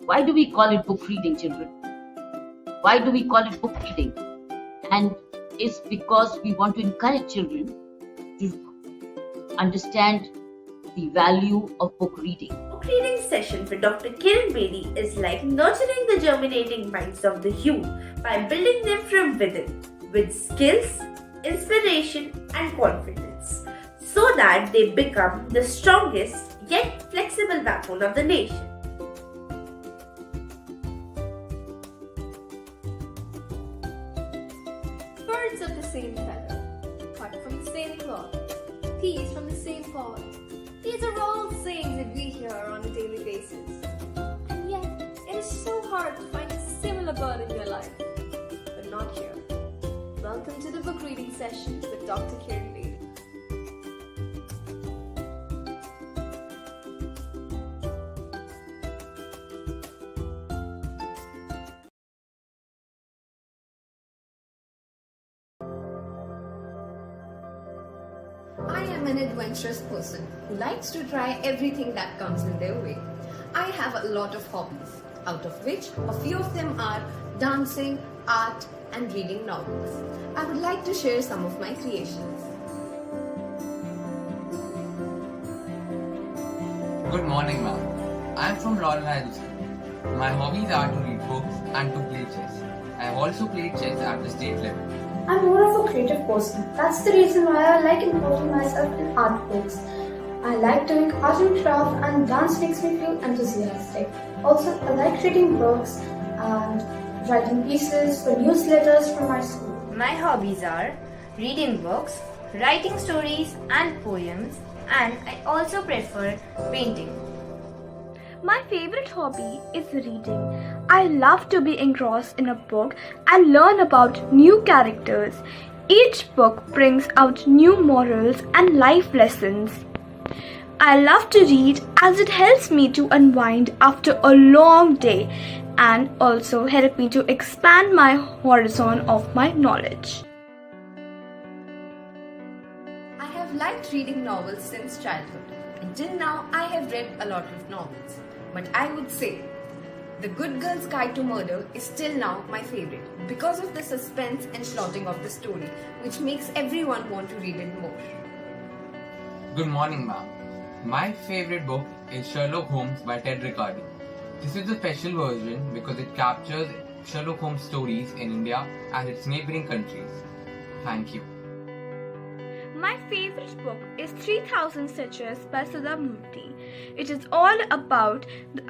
Why do we call it book reading, children? Why do we call it book reading? And it's because we want to encourage children to understand the value of book reading. Book reading session with Dr. Kiran Bedi is like nurturing the germinating minds of the youth by building them from within with skills, inspiration, and confidence so that they become the strongest yet flexible backbone of the nation. Birds of the same feather, cut from the same cloth, peas from the same pod. These are all sayings that we hear on a daily basis. And yet, it is so hard to find a similar bird in your life. But not here. Welcome to the book reading session with Dr. Kiran Bedi. I am an adventurous person who likes to try everything that comes in their way. I have a lot of hobbies, out of which a few of them are dancing, art, and reading novels. I would like to share some of my creations. Good morning, ma'am. I am from Laurel High School. My hobbies are to read books and to play chess. I have also played chess at the state level. I'm more of a creative person. That's the reason why I like involving myself in art books. I like doing art and craft, and dance makes me feel enthusiastic. Also, I like reading books and writing pieces for newsletters from my school. My hobbies are reading books, writing stories and poems, and I also prefer painting. My favorite hobby is reading. I love to be engrossed in a book and learn about new characters. Each book brings out new morals and life lessons. I love to read as it helps me to unwind after a long day and also help me to expand my horizon of my knowledge. I have liked reading novels since childhood. Until now, I have read a lot of novels. But I would say The Good Girl's Guide to Murder is still now my favorite because of the suspense and plotting of the story, which makes everyone want to read it more. Good morning, ma'am. My favorite book is Sherlock Holmes by Ted Riccardi. This is a special version because it captures Sherlock Holmes stories in India and its neighboring countries. Thank you. My favorite book is 3000 Stitches by Sudha Murthy. It is all about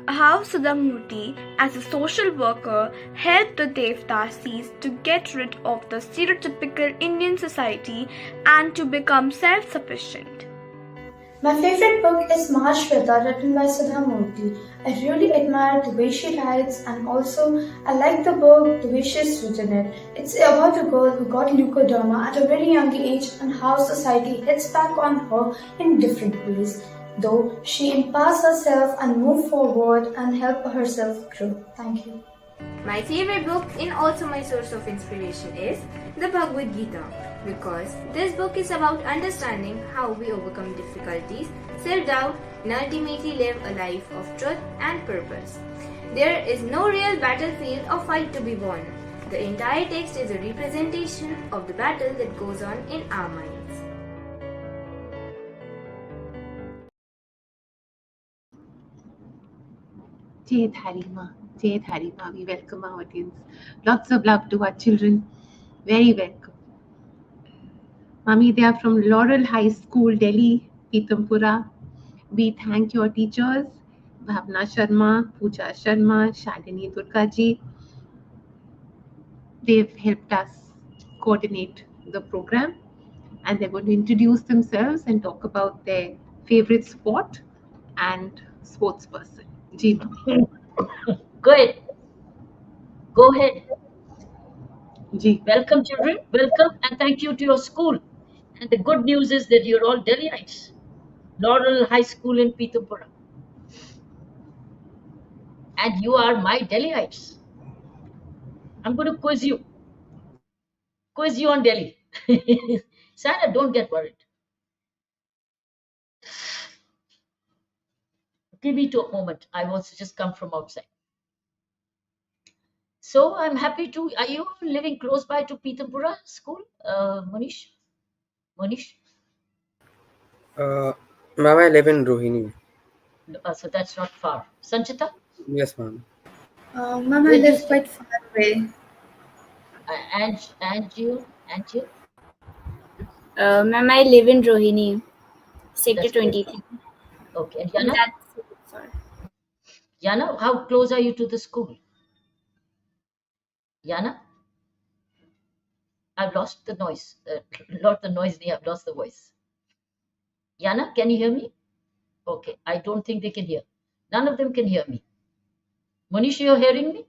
how Sudha Murthy, as a social worker, helped the Devdasis to get rid of the stereotypical Indian society and to become self-sufficient. My favorite book is Mahashweta, written by Sudha Murthy. I really admire the way she writes, and also I like the book, the way she's written it. It's about a girl who got leukoderma at a very young age and how society hits back on her in different ways, though she empowers herself and moves forward and help herself grow. Thank you. My favorite book and also my source of inspiration is the Bhagavad Gita because this book is about understanding how we overcome difficulties, self-doubt, and ultimately live a life of truth and purpose. There is no real battlefield or fight to be won. The entire text is a representation of the battle that goes on in our minds. Jai Dharima, Jai Dharima. We welcome our audience. Lots of love to our children. Very welcome. Mami, they are from Laurel High School, Delhi, Pitampura. We thank your teachers. Bhavna Sharma, Pooja Sharma, Shalini Durgaji. They've helped us coordinate the program, and they're going to introduce themselves and talk about their favorite sport and sports person. Ji ma'am. Go ahead. Go ahead. Ji. Welcome, children. Welcome and thank you to your school. And the good news is that you're all Delhiites. Laurel High School in Pitampura. And you are my Delhiites. I'm going to quiz you. Quiz you on Delhi. Sarah, don't get worried. Give me to a moment. I also just come from outside. So I'm happy to. Are you living close by to Pitampura School, Manish? Manish? Uh, Ma'am, I live in Rohini. So that's not far. Sanchita, Yes, ma'am. Mom, I where do you live stay? quite far away. And you? Ma'am, I live in Rohini, Sector That's quite 23. far. Okay. And And Yana? that's it, sir. Yana, how close are you to the school? Yana? I've lost the noise. Not the noise, I've lost the voice. Yana, can you hear me? Okay. I don't think they can hear. None of them can hear me. Manish, you're hearing me?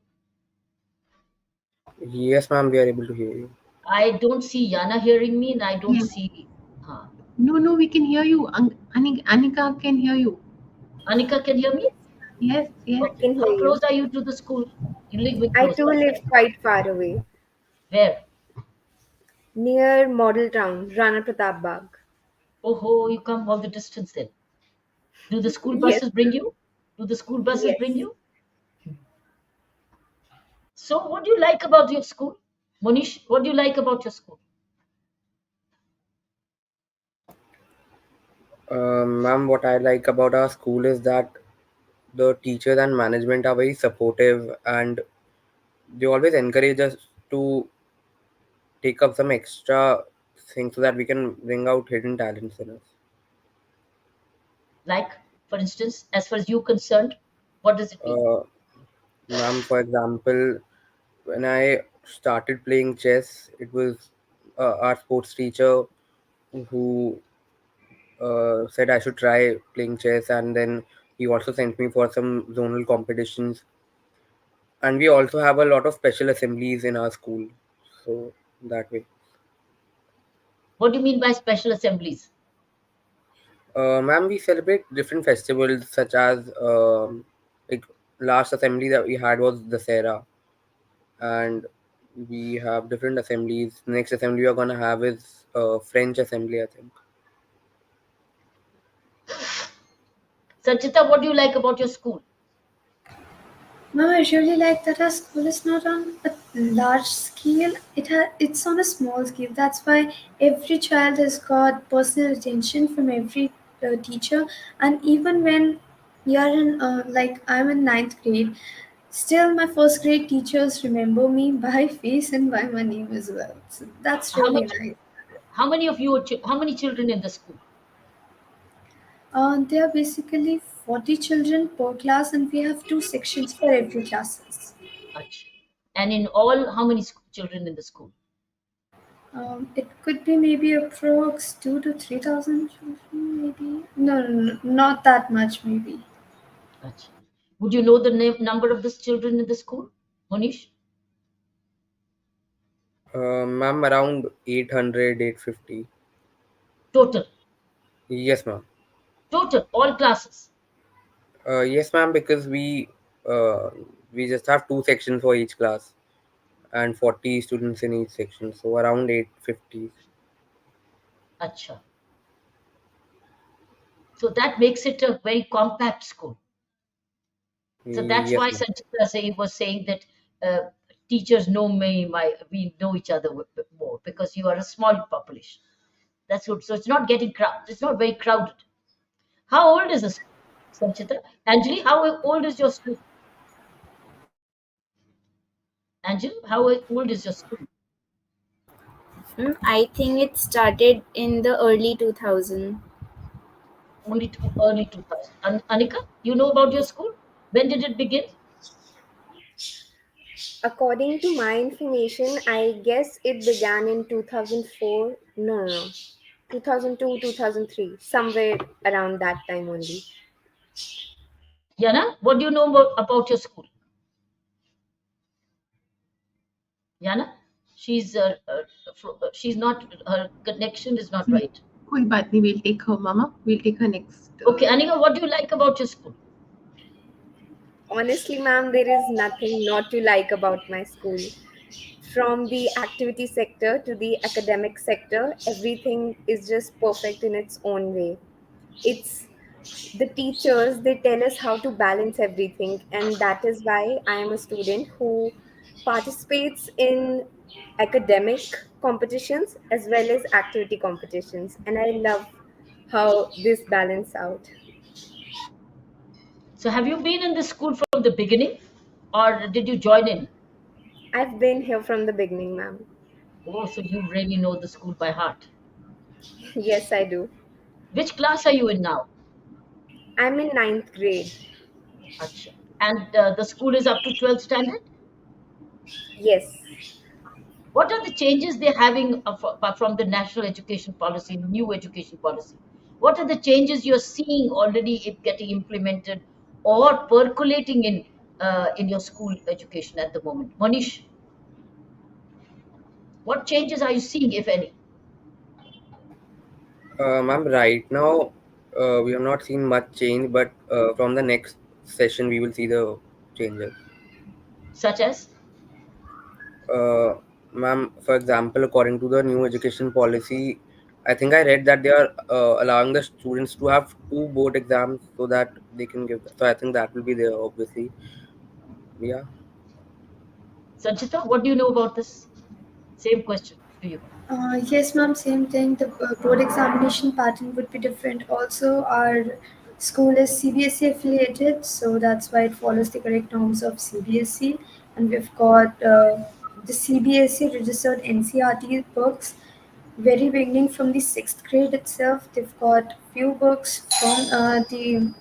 Yes, ma'am, we are able to hear you. I don't see Yana hearing me, and I don't Yes. see. Huh. No, no, we can hear you. Anika can hear you. Anika can hear me? Yes, yes. I Okay. can hear How close you. are you to the school? You live with I close too by, live right? quite far away, Where? near Model Town, Rana Pratap Bagh. Oh, ho, you come all the distance then. Do the school Yes, buses bring you? Do the school buses bring yes. you? So, what do you like about your school? Monish, what do you like about your school? Ma'am, what I like about our school is that the teachers and management are very supportive and they always encourage us to take up some extra things so that we can bring out hidden talents in us. Like, for instance, as far as you concerned, what does it mean? Uh, Ma'am, for example, when I started playing chess, it was our sports teacher who said I should try playing chess, and then he also sent me for some zonal competitions. And we also have a lot of special assemblies in our school, so that way. What do you mean by special assemblies? Ma'am, we celebrate different festivals such as like last assembly that we had was the Sera, and we have different assemblies. Next assembly we are gonna have is French assembly, I think. Sanchita, what do you like about your school? Mom, I really like that our school is not on a large scale. It's on a small scale. That's why every child has got personal attention from every teacher. And even when you're in, like I'm in ninth grade, still my first grade teachers remember me by face and by my name as well. So that's How really much? nice. How many of you? How many children in the school? There are basically 40 children per class, and we have two sections for every classes. Ach. And in all, how many children in the school? It could be maybe approx 2 to 3,000 children, maybe. No, no, no, not that much, maybe. Ach. Would you know the number of the children in the school, Monish? Ma'am, around 800, 850. Total, Yes, ma'am. total, all classes. Yes, ma'am, because uh, we just have two sections for each class and 40 students in each section, so around 850. Acha. So that makes it a very compact school. So that's Yes, why ma'am. Sanchita was saying that teachers know me, we know each other more because you are a small population. That's good. So it's not getting crowded. It's not very crowded. How old is the school, Sanchita? Anjali, how old is your school? Anjali, how old is your school? I think it started in the early 2000. Only early 2000. Anika, you know about your school? When did it begin? According to my information, I guess it began in 2004. No, no, no. 2002, 2003, somewhere around that time only. Yana, what do you know about your school? Yana, she's not. Her connection is not ji, right. कोई बात नहीं, we'll take her, Mama. We'll take her next. Okay, Anika, what do you like about your school? Honestly, ma'am, there is nothing not to like about my school. From the activity sector to the academic sector, everything is just perfect in its own way. It's the teachers, they tell us how to balance everything, and that is why I am a student who participates in academic competitions as well as activity competitions, and I love how this balance out. So, have you been in this school from the beginning, or did you join in? I've been here from the beginning, ma'am. Oh, so you really know the school by heart. Yes, I do. Which class are you in now? I'm in ninth grade. Acha. And the school is up to 12th standard? Yes. What are the changes they're having from the national education policy, new education policy? What are the changes you're seeing already it getting implemented or percolating in your school education at the moment? Manish, what changes are you seeing, if any? Ma'am, right now we have not seen much change, but from the next session we will see the changes. Such as? Uh, Ma'am, for example, according to the new education policy, I think I read that they are allowing the students to have two board exams so that they can give. So I think that will be there, obviously. Yeah. Sanchita, what do you know about this? Same question to you. Yes, ma'am, same thing. The board examination pattern would be different. Also, our school is CBSE affiliated, so that's why it follows the correct norms of CBSE. And we've got the CBSE registered NCRT books very beginning from the sixth grade itself. They've got few books from the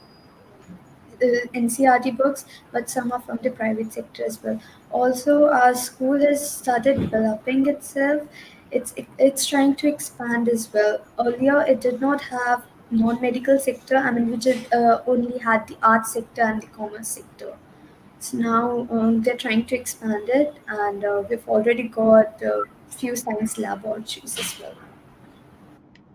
NCRT books, but some are from the private sector as well. Also, our school has started developing itself. It's trying to expand as well. Earlier, it did not have non-medical sector. I mean, which only had the arts sector and the commerce sector. So now they're trying to expand it, and we've already got a few science laboratories as well.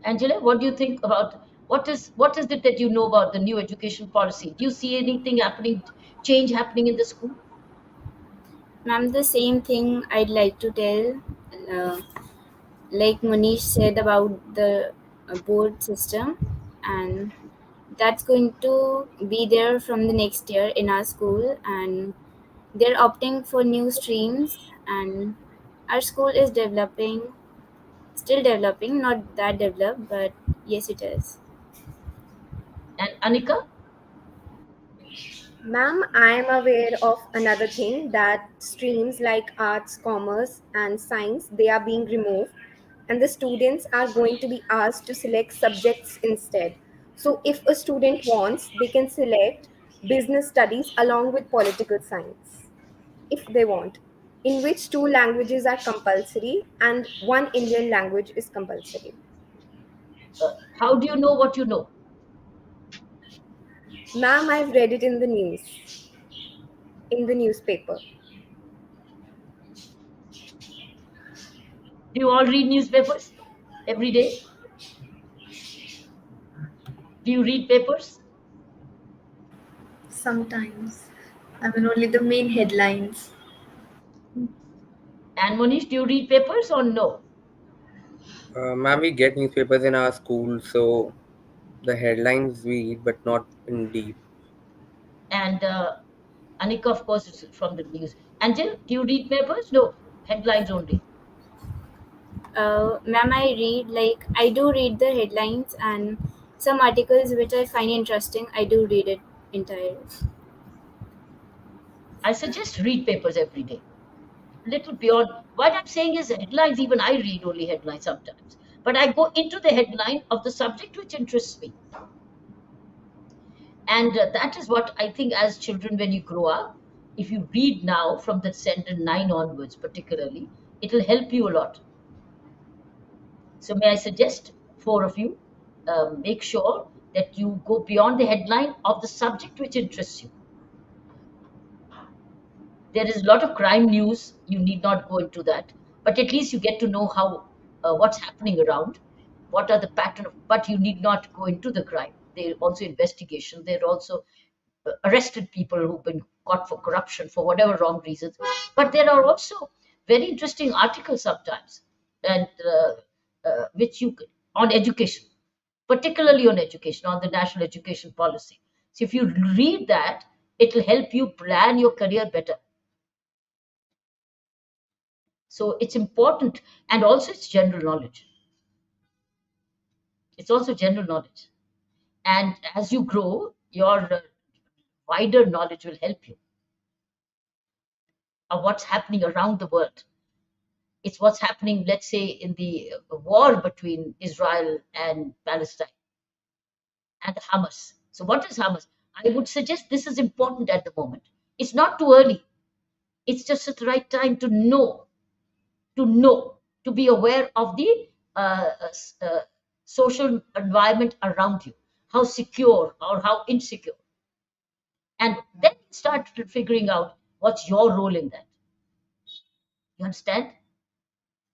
Angela, what do you think about what is it that you know about the new education policy? Do you see anything happening, change happening in the school? Ma'am, the same thing I'd like to tell. Uh, like Manish said about the board system, and that's going to be there from the next year in our school, and they're opting for new streams, and our school is developing, still developing, not that developed, but yes, it is. And Anika, Ma'am, I am aware of another thing that streams like arts, commerce, and science they are being removed, and the students are going to be asked to select subjects instead. So, if a student wants, they can select business studies along with political science if they want, in which two languages are compulsory and one Indian language is compulsory. how do you know what you know? Ma'am, I've read it in the news, in the newspaper. Do you all read newspapers every day? Do you read papers? Sometimes, I mean, only the main headlines. And Monish, do you read papers or no? Ma'am, we get newspapers in our school, so the headlines we read, but not in deep. And Anika, of course, is from the news. Angel, do you read papers? No, headlines only. Ma'am, I do read the headlines and some articles which I find interesting. I do read it entirely. I suggest read papers every day. Little beyond what I'm saying is headlines. Even I read only headlines sometimes, but I go into the headline of the subject which interests me. And that is what I think as children, when you grow up, if you read now from the standard 9 onwards, particularly, it will help you a lot. So, may I suggest, four of you, make sure that you go beyond the headline of the subject which interests you. There is a lot of crime news. You need not go into that, but at least you get to know how what's happening around, what are the pattern of. But you need not go into the crime. There are also investigation. There are also arrested people who've been caught for corruption for whatever wrong reasons. But there are also very interesting articles sometimes, and which you on education, particularly on education, on the national education policy. So if you read that, it will help you plan your career better. So it's important, and also it's general knowledge. It's also general knowledge, and as you grow, your wider knowledge will help you of what's happening around the world. It's what's happening, let's say, in the war between Israel and Palestine and Hamas. So, what is Hamas? I would suggest this is important at the moment. It's not too early. It's just at the right time to be aware of the social environment around you, how secure or how insecure, and then start figuring out what's your role in that. You understand?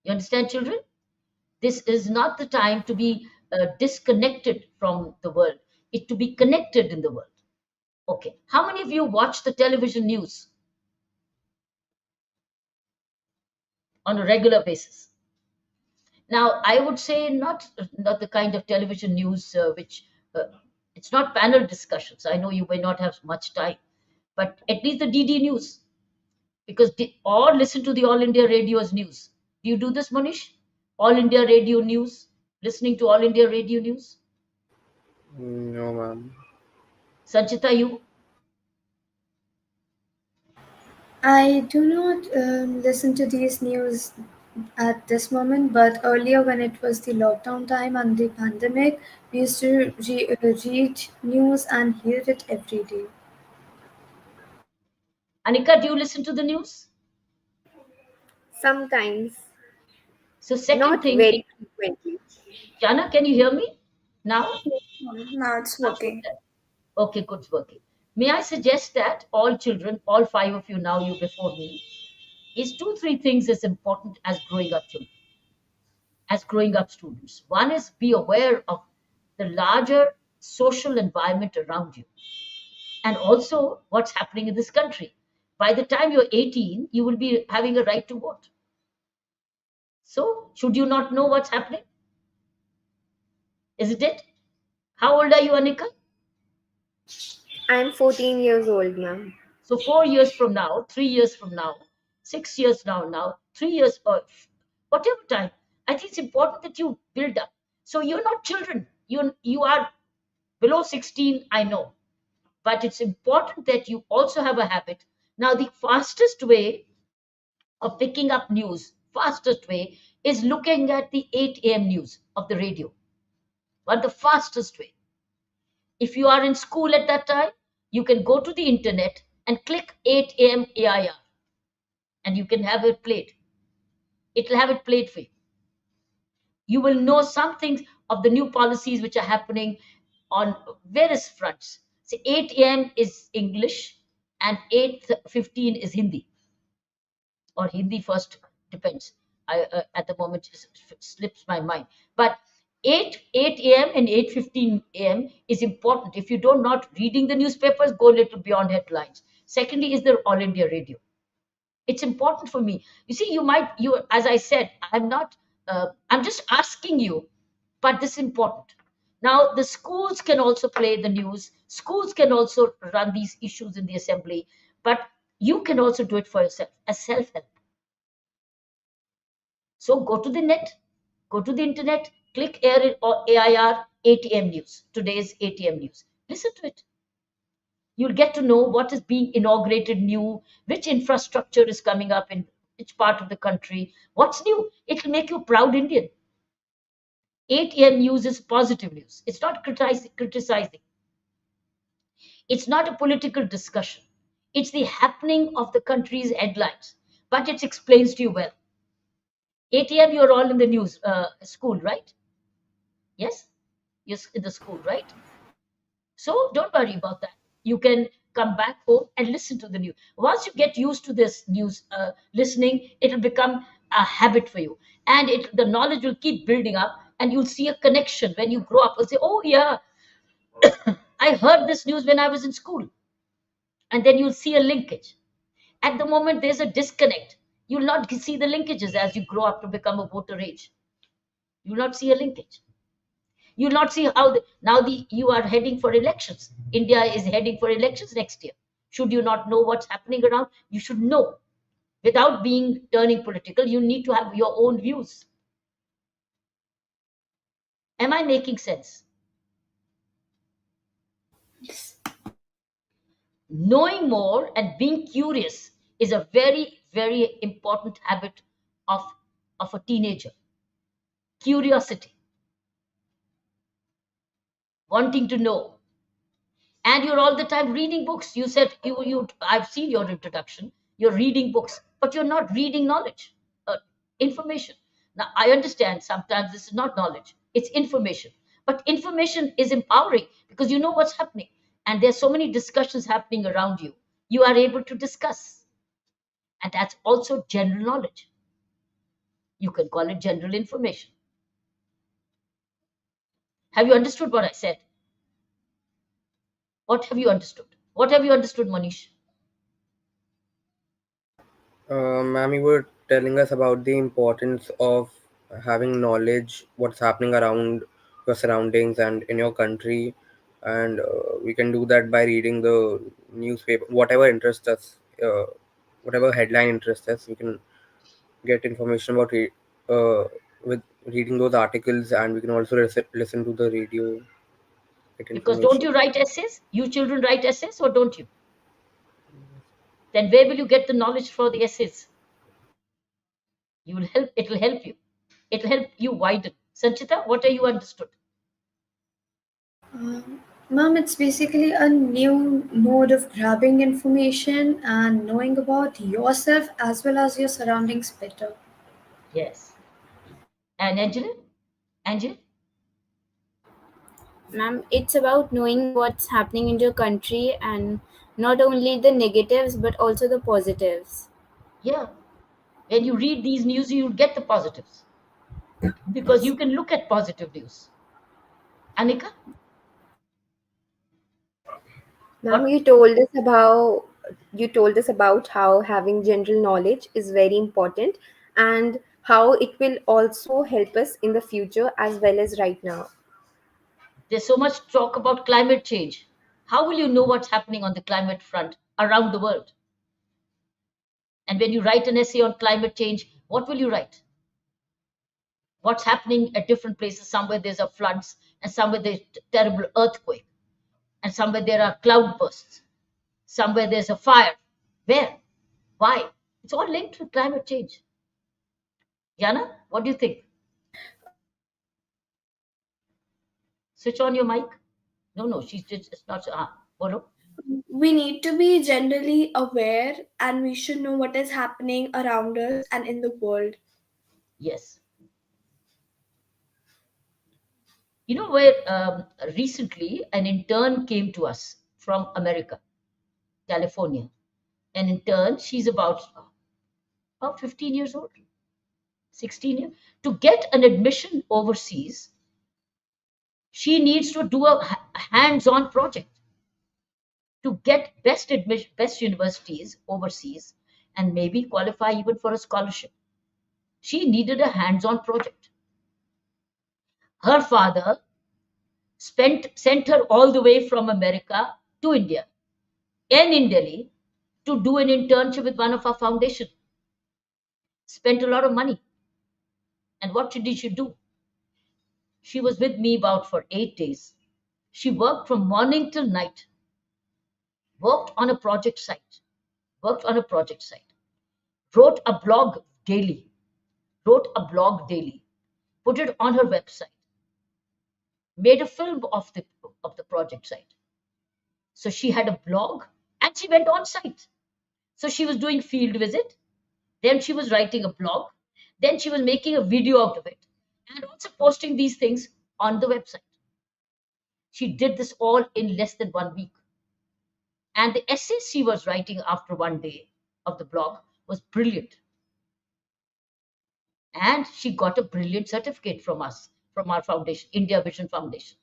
You understand, children? This is not the time to be disconnected from the world. It to be connected in the world. Okay. How many of you watch the television news on a regular basis? Now, I would say not the kind of television news which uh, it's not panel discussions. I know you may not have much time, but at least the DD news, because or listen to the All India Radio's news. Do you do this, Manish? All India Radio news, listening to All India Radio news. No, ma'am. Sanchita, you? I do not listen to these news at this moment, but earlier when it was the lockdown time and the pandemic, we used to read news and hear it every day. Anika, do you listen to the news? Sometimes, So second not thing, very frequently. Jana, can you hear me now? Now it's working. Okay, good, it's working. May I suggest that all children, all five of you now, you before me, is two, three things is important as growing up children, as growing up students. One is be aware of the larger social environment around you, and also what's happening in this country. By the time you're 18, you will be having a right to vote. So, should you not know what's happening? Isn't it? How old are you, Anika? I'm 14 years old, ma'am. So 4 years from now, 3 years from now, 6 years now, 3 years or whatever time, I think it's important that you build up. So you're not children. You are below 16, I know. But it's important that you also have a habit. Now, the fastest way of picking up news, fastest way, is looking at the 8 a.m. news of the radio. But the fastest way. If you are in school at that time, you can go to the internet and click 8 a.m. AIR and you can have it played. It will have it played for you. You will know some things of the new policies which are happening on various fronts. So 8 a.m. is English and 8:15 is Hindi, or Hindi first, depends. At the moment it slips my mind. But 8 a.m. and 8:15 a.m. is important. If you don't not reading the newspapers, go a little beyond headlines. Secondly, is the All India Radio. It's important for me. You see, you as I said, I'm just asking you, but this is important. Now the schools can also play the news, schools can also run these issues in the assembly, but you can also do it for yourself as self-help. So go to the net, go to the internet, click air or AIR 8 a.m. news, today's 8 a.m. news, listen to it. You'll get to know what is being inaugurated new, which infrastructure is coming up in which part of the country, what's new. It'll make you a proud Indian. 8 a.m. news is positive news. It's not criticizing. It's not a political discussion. It's the happening of the country's headlines, but it explains to you well. 8 a.m. You're all in the news school, right? Yes, you're in the school, right? So don't worry about that. You can come back home and listen to the news. Once you get used to this news listening, it'll become a habit for you, and the knowledge will keep building up, and you'll see a connection when you grow up. You'll say, "Oh yeah, I heard this news when I was in school," and then you'll see a linkage. At the moment, there's a disconnect. You'll not see the linkages as you grow up to become a voter age. You'll not see a linkage. You'll not see how you are heading for elections. India is heading for elections next year. Should you not know what's happening around? You should know. Without being turning political, you need to have your own views. Am I making sense? Knowing more and being curious is a very, very important habit of, of a teenager. Curiosity, wanting to know, and you're all the time reading books. You said you I've seen your introduction. You're reading books, but you're not reading knowledge, information. Now I understand sometimes this is not knowledge, it's information, but information is empowering because you know what's happening, and there's so many discussions happening around you. You are able to discuss, and that's also general knowledge. You can call it general information. Have you understood what I said? What have you understood? What have you understood, Manish? Ma'am, you were telling us about the importance of having knowledge, what's happening around your surroundings and in your country, and we can do that by reading the newspaper, whatever interests us, whatever headline interests us. We can get information about with reading those articles, and we can also listen to the radio, get Because don't information. you write essays? You children write essays, or don't you? Then where will you get the knowledge for the essays? You will help. It will help you. It will help you widen. Sanchita, what are you understood? Ma'am, it's basically a new mode of grabbing information and knowing about yourself as well as your surroundings better. Yes. And Angela? Angela? Ma'am, it's about knowing what's happening in your country and not only the negatives but also the positives. Yeah. When you read these news, you'll get the positives because you can look at positive news. Anika, Ma'am, what? you told us about how having general knowledge is very important and how it will also help us in the future as well as right now. There's so much talk about climate change. How will you know what's happening on the climate front around the world? And when you write an essay on climate change, what will you write? What's happening at different places? Somewhere there's a floods, and somewhere there's terrible earthquake, and somewhere there are cloud bursts, somewhere there's a fire. Where? Why? It's all linked to climate change. Yana, what do you think? Switch on your mic. No, no, she's just it's not. Bolo. We need to be generally aware and we should know what is happening around us and in the world. Yes. You know where recently an intern came to us from America, California. An intern, she's about 15 years old, 16 years. To get an admission overseas, she needs to do a hands-on project to get best universities overseas and maybe qualify even for a scholarship. She needed a hands-on project. Her father sent her all the way from America to India and in Delhi to do an internship with one of our foundation. Spent a lot of money. And what did she do? She was with me about for 8 days. She worked from morning till night, worked on a project site, worked on a project site, wrote a blog daily, wrote a blog daily, put it on her website, made a film of the project site. So she had a blog and she went on site. So she was doing field visit, then she was writing a blog, then she was making a video out of it, and also posting these things on the website. She did this all in less than 1 week. And the essays she was writing after 1 day of the blog was brilliant. And she got a brilliant certificate from us, from our foundation, India Vision Foundation,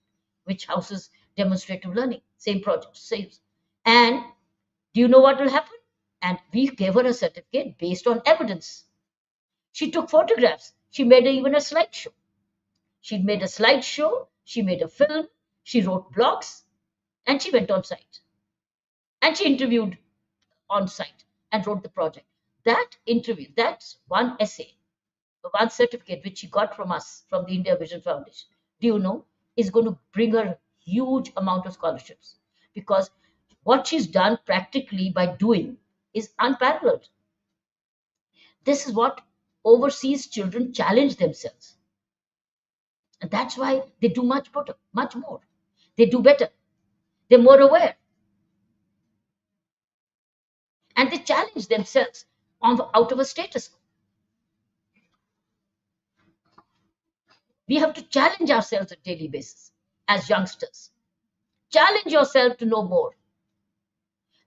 which houses demonstrative learning, same project, same. And do you know what will happen? And we gave her a certificate based on evidence. She took photographs. She made even a slideshow. She made a slideshow. She made a film. She wrote blogs. And she went on site. And she interviewed on site and wrote the project. That interview, that's one essay, one certificate which she got from us, from the India Vision Foundation, do you know, is going to bring her huge amount of scholarships, because what she's done practically by doing is unparalleled. This is what overseas children challenge themselves. And that's why they do much better, much more. They do better. They're more aware. And they challenge themselves out of a status quo. We have to challenge ourselves on a daily basis as youngsters. Challenge yourself to know more.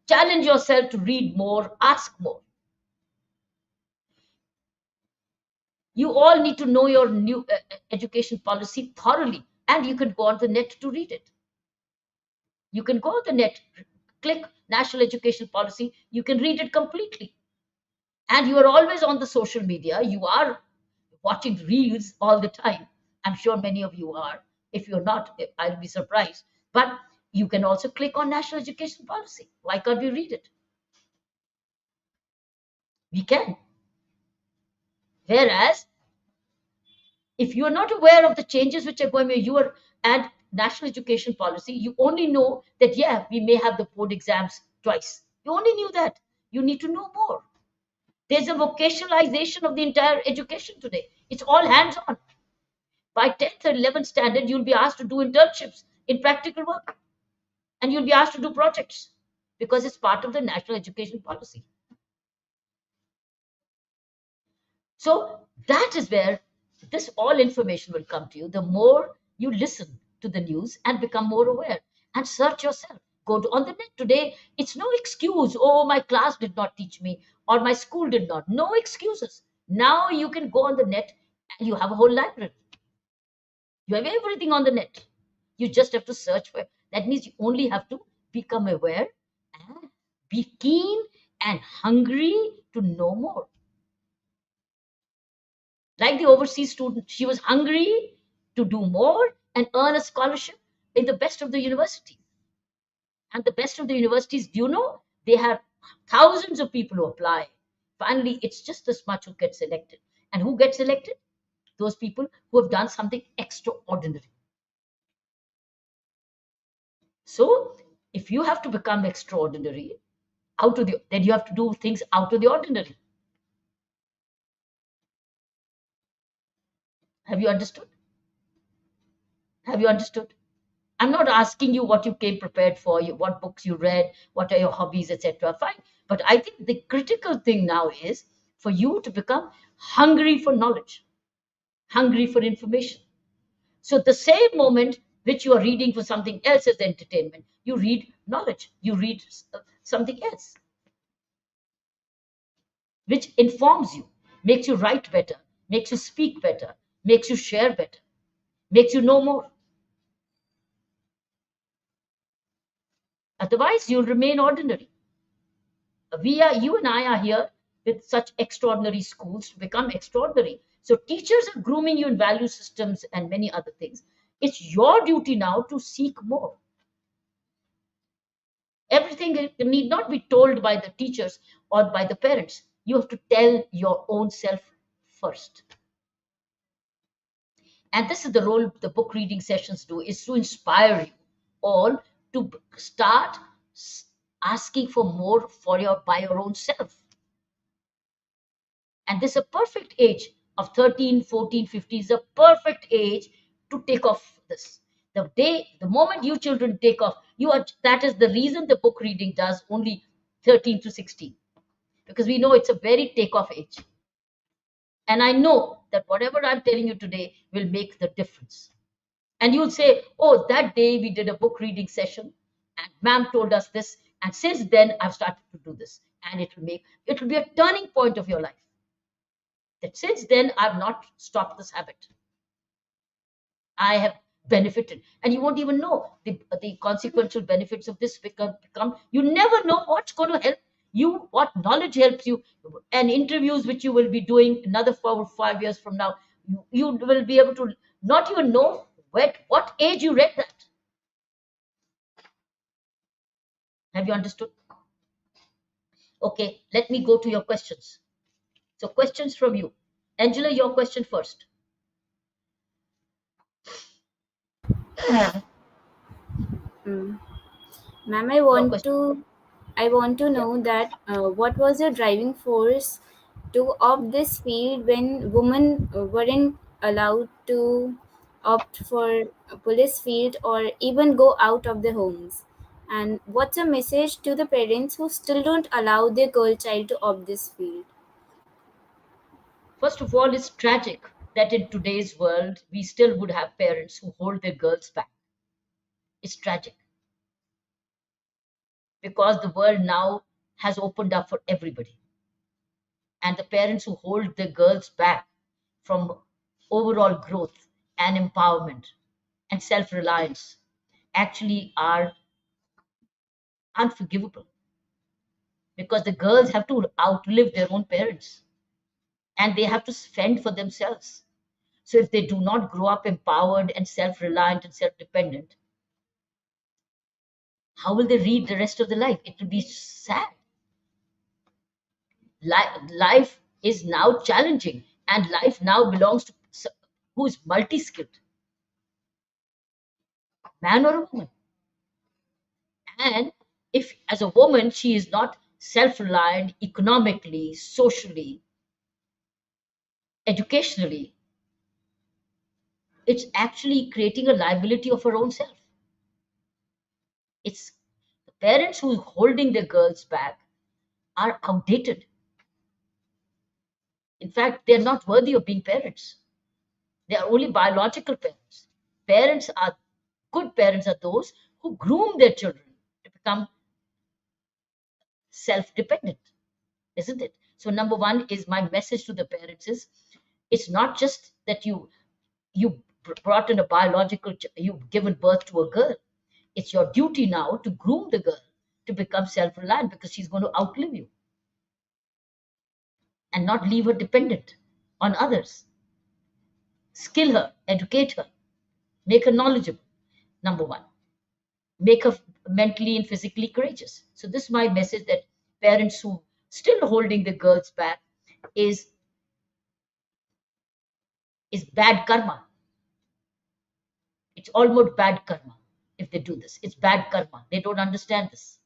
Challenge yourself to read more, ask more. You all need to know your new education policy thoroughly, and you can go on the net to read it. You can go on the net, click National Education Policy, you can read it completely. And you are always on the social media, you are watching reels all the time. I'm sure many of you are. If you're not, I'll be surprised. But you can also click on National Education Policy. Why can't we read it? We can. Whereas, if you are not aware of the changes which are going where you are at National Education Policy, you only know that, yeah, we may have the board exams twice. You only knew that. You need to know more. There's a vocationalization of the entire education today. It's all hands on. By 10th or 11th standard, you'll be asked to do internships in practical work. And you'll be asked to do projects because it's part of the National Education Policy. So that is where this all information will come to you. The more you listen to the news and become more aware and search yourself. Go on the net today. It's no excuse. Oh, my class did not teach me or my school did not. No excuses. Now you can go on the net and you have a whole library. You have everything on the net. You just have to search for it. That means you only have to become aware and be keen and hungry to know more. Like the overseas student, she was hungry to do more and earn a scholarship in the best of the university. And the best of the universities, do you know, they have thousands of people who apply. Finally, it's just as much who gets selected. And who gets selected? Those people who have done something extraordinary. So, if you have to become extraordinary, then you have to do things out of the ordinary. Have you understood? Have you understood? I'm not asking you what you came prepared for, what books you read, what are your hobbies, etc. Fine. But I think the critical thing now is for you to become hungry for knowledge, hungry for information. So the same moment which you are reading for something else as entertainment, you read knowledge, you read something else, which informs you, makes you write better, makes you speak better, makes you share better, makes you know more. Otherwise, you'll remain ordinary. You and I are here with such extraordinary schools to become extraordinary. So teachers are grooming you in value systems and many other things. It's your duty now to seek more. Everything need not be told by the teachers or by the parents. You have to tell your own self first. And this is the role the book reading sessions do, is to inspire you all to start asking for more by your own self. And this is a perfect age of 13, 14, 15 is a perfect age to take off this. The moment you children take off, That is the reason the book reading does only 13 to 16, because we know it's a very takeoff age. And I know that whatever I'm telling you today will make the difference. And you'll say, oh, that day we did a book reading session and ma'am told us this. And since then, I've started to do this. And it will be a turning point of your life. That since then, I've not stopped this habit. I have benefited. And you won't even know the consequential benefits of this become. You never know what's going to help you, what knowledge helps you. And interviews which you will be doing another 4 or 5 years from now, you will be able to not even know what age you read that. Have you understood? Okay, let me go to your questions. So, questions from you. Angela, your question first. Mm. Ma'am, Your question. I want to Yeah. know that what was your driving force to opt this field when women weren't allowed to opt for a police field or even go out of their homes? And what's a message to the parents who still don't allow their girl child to opt this field? First of all, it's tragic that in today's world we still would have parents who hold their girls back. It's tragic because the world now has opened up for everybody. And the parents who hold their girls back from overall growth and empowerment and self reliance actually are unforgivable, because the girls have to outlive their own parents and they have to fend for themselves. So if they do not grow up empowered and self reliant and self dependent, how will they read the rest of their life? It will be sad. Life is now challenging, and life now belongs to who is multi skilled, man or a woman. And if, as a woman, she is not self reliant economically, socially, educationally, it's actually creating a liability of her own self. It's the parents who are holding their girls back are outdated. In fact, they're not worthy of being parents. They are only biological parents. Parents are Good parents are those who groom their children to become self-dependent, isn't it? So number one is my message to the parents is, it's not just that you brought in a you've given birth to a girl. It's your duty now to groom the girl to become self-reliant, because she's going to outlive you, and not leave her dependent on others. Skill her, educate her, make her knowledgeable. Number one, make her mentally and physically courageous. So this is my message, that parents who still holding the girls back is bad karma. It's almost bad karma if they do this. It's bad karma. They don't understand this.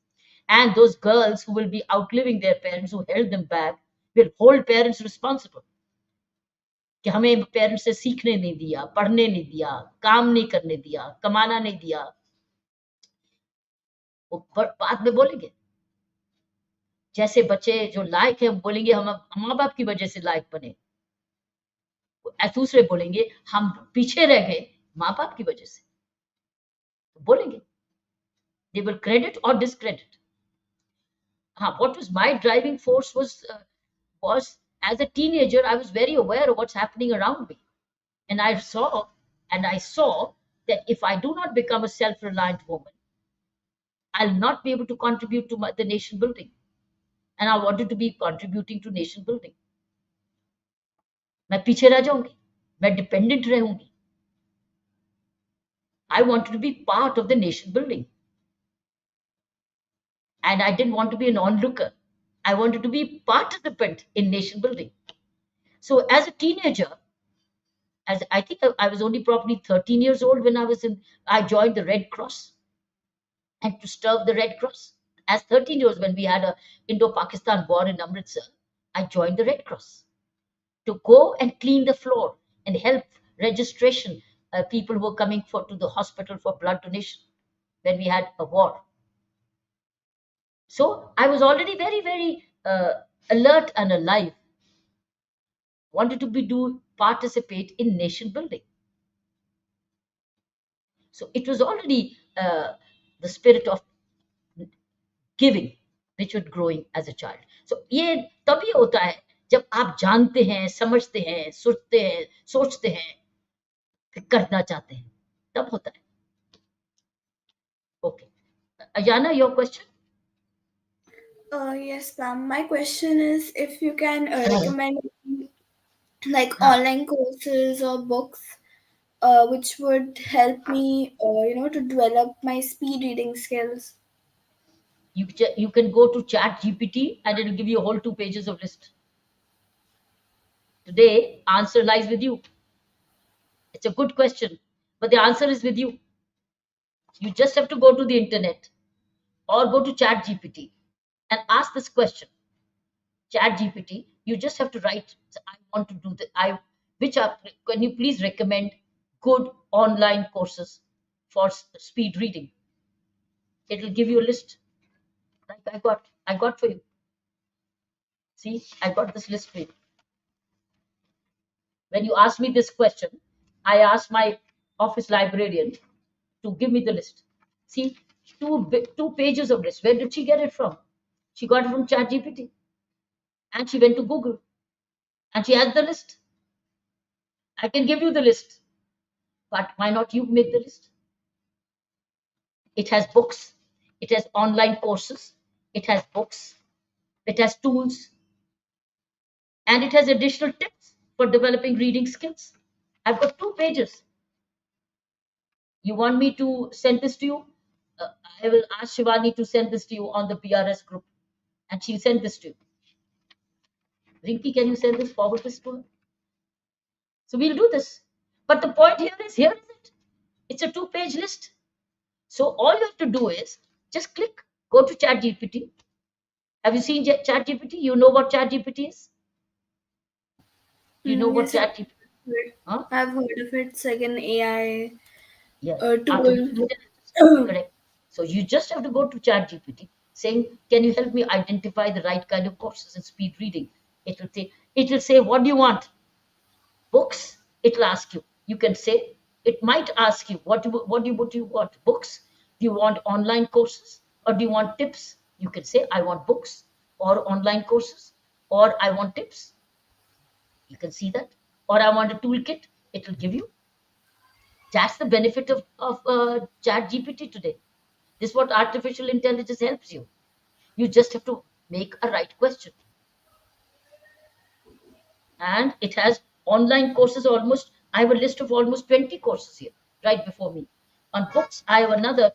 And those girls who will be outliving their parents who held them back will hold parents responsible, कि हमें parents से सीखने नहीं दिया, पढ़ने नहीं दिया, काम नहीं करने दिया, कमाना नहीं दिया। वो बाद में बोलेंगे, जैसे बच्चे जो लायक है बोलेंगे हम माँ बाप की वजह से लायक बने, दूसरे बोलेंगे हम पीछे रह गए माँ बाप की वजह से, बोलेंगे, they will credit or discredit. What was my driving force was as a teenager I was very aware of what's happening around me, and I saw that if I do not become a self-reliant woman, I'll not be able to contribute to the nation building, and I wanted to be contributing to nation building. मैं पीछे रह जाऊंगी, मैं dependent रहूंगी. I wanted to be part of the nation building. And I didn't want to be an onlooker. I wanted to be a participant in nation building. So as a teenager, as I think I was only probably 13 years old when I joined the Red Cross, and to serve the Red Cross. As 13 years, when we had a Indo-Pakistan war in Amritsar, I joined the Red Cross to go and clean the floor and help registration people who were coming to the hospital for blood donation when we had a war. So I was already very, very alert and alive, wanted to be do participate in nation building. So it was already the spirit of giving which would growing as a child so ये तभी होता है जब आप जानते हैं, समझते हैं, सोचते हैं, फिर करना चाहते हैं, तब होता है. Okay, Ayana, your question. Yes, ma'am. My question is if you can हाँ, recommend like हाँ. online courses or books which would help me, to develop my speed reading skills. You can go to chat gpt and it'll give you a whole 2 pages of list. Today answer lies with you. It's a good question, but the answer is with you. You just have to go to the internet or go to chat gpt and ask this question. Chat GPT, you just have to write, I want to do the, which are, can you please recommend good online courses for speed reading? It'll give you a list. Like I got for you. See, I got this list for you. When you ask me this question, I asked my office librarian to give me the list. See, 2 pages of list. Where did she get it from? She got it from Chat GPT. And she went to Google. And she has the list. I can give you the list. But why not you make the list? It has books, it has online courses, it has books, it has tools, and it has additional tips for developing reading skills. I've got 2 pages. You want me to send this to you? Uh, I will ask Shivani to send this to you on the PRS group, and she'll send this to you. Rinki, can you send this, forward this to her? So we'll do this. But the point here is it. It's a 2 page list. So all you have to do is just click, go to ChatGPT. Have you seen ChatGPT? You know what ChatGPT is? Do you know what Yes, I've ChatGPT? heard, Huh? I've heard of it. It's like an AI Yeah, tool. artificial intelligence. Correct. So you just have to go to ChatGPT saying, "Can you help me identify the right kind of courses in speed reading?" It will say, "What do you want? Books?" It'll ask you. You can say, it might ask you, what do you want? Books? Do you want online courses or do you want tips? You can say, "I want books or online courses or I want tips." You can see that. Or I want a toolkit. It will give you. That's the benefit of chat GPT today. This is what artificial intelligence helps you. You just have to make a right question. And it has online courses almost. I have a list of almost 20 courses here right before me. On books, I have another